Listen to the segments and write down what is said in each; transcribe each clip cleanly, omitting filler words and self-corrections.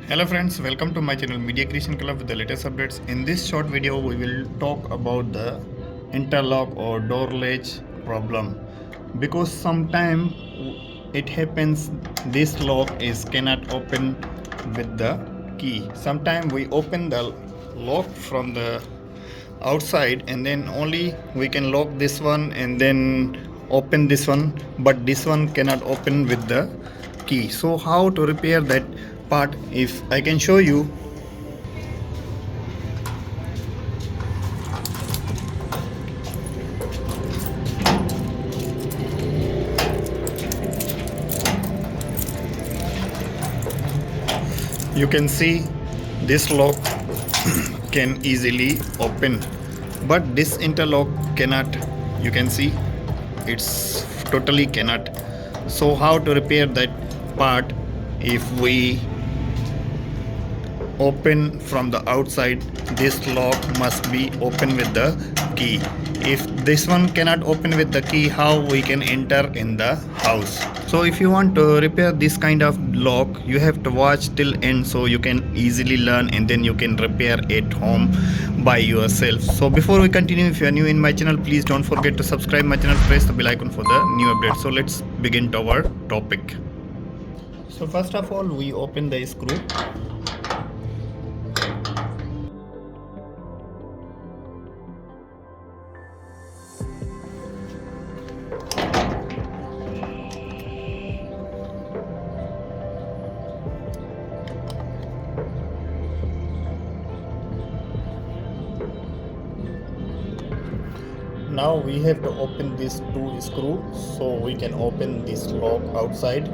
Hello friends, welcome to my channel Media Creation Club with the latest updates. In this short video, we will talk about the interlock or door latch problem. Because sometime it happens this lock is cannot open with the key. Sometime we open the lock from the outside and then only we can lock this one and then open this one, but this one cannot open with the key. So how to repair that part? If I can show you, you can see this lock can easily open, but this interlock cannot. You can see it's totally cannot. So how to repair that part? If we open from the outside, this lock must be open with the key. If this one cannot open with the key, how we can enter in the house? So if you want to repair this kind of lock, you have to watch till end so you can easily learn and then you can repair at home by yourself. So before we continue, if you are new in my channel, please don't forget to subscribe my channel, press the bell icon for the new updates. So let's begin to our topic. So first of all, we open the screw. Now we have to open these two screws so we can open this lock outside.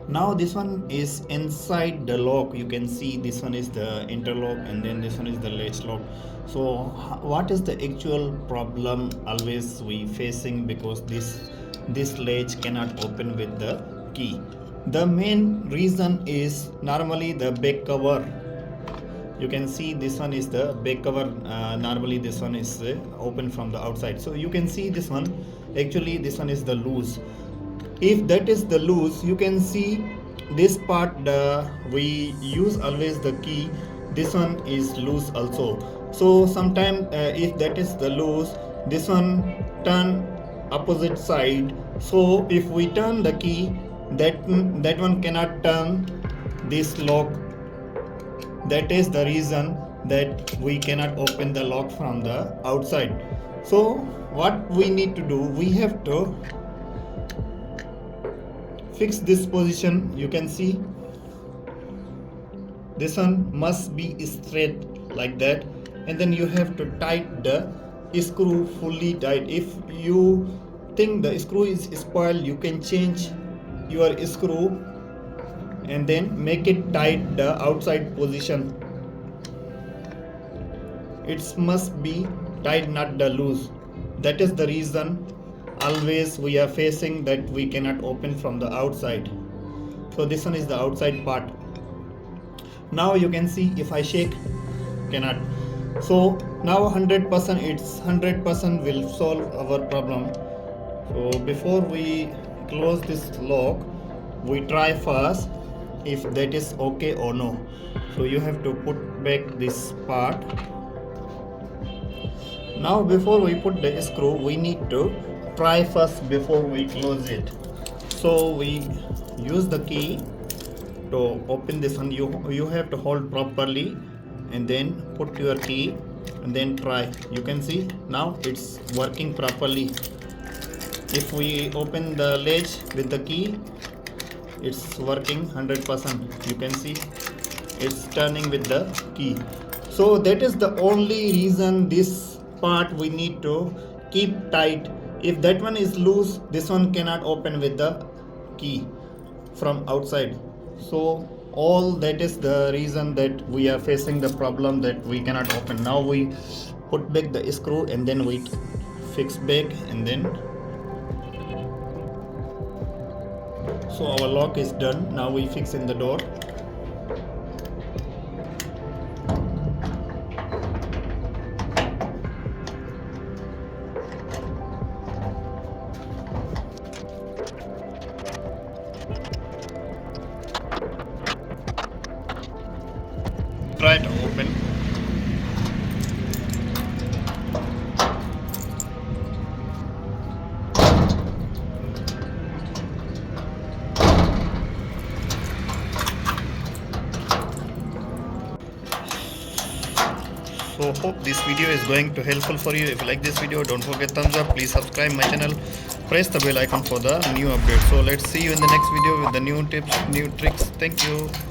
Now this one is inside the lock. You can see this one is the interlock and then this one is the latch lock. So what is the actual problem always we facing? Because this latch cannot open with the key. The main reason is normally the back cover. You can see this one is the back cover. Normally this one is open from the outside. So you can see this one, actually this one is the loose. If that is the loose, you can see this part we use always the key, this one is loose also. So sometime if that is the loose, this one turn opposite side. So if we turn the key, that one cannot turn this lock. That is the reason that we cannot open the lock from the outside. So what we need to do, we have to fix this position. You can see this one must be straight like that, and then you have to tight the screw fully tight. If you think the screw is spoiled, you can change your screw and then make it tight the outside position. It must be tight, not the loose. That is the reason always we are facing that we cannot open from the outside. So this one is the outside part. Now you can see if I shake, cannot. So now 100%, it's 100% will solve our problem. So before we close this lock, we try first if that is okay or no. So you have to put back this part. Now before we put the screw, we need to try first before we close it. So we use the key to open this one. You have to hold properly and then put your key and then try. You can see now it's working properly. If we open the latch with the key, it's working 100%. You can see it's turning with the key. So that is the only reason this part we need to keep tight. If that one is loose, this one cannot open with the key from outside. So all that is the reason that we are facing the problem that we cannot open. Now we put back the screw and then we fix back, and then so our lock is done. Now we fix in the door. So hope this video is going to helpful for you. If you like this video, don't forget thumbs up. Please subscribe my channel, press the bell icon for the new update. So let's see you in the next video with the new tips, new tricks. Thank you.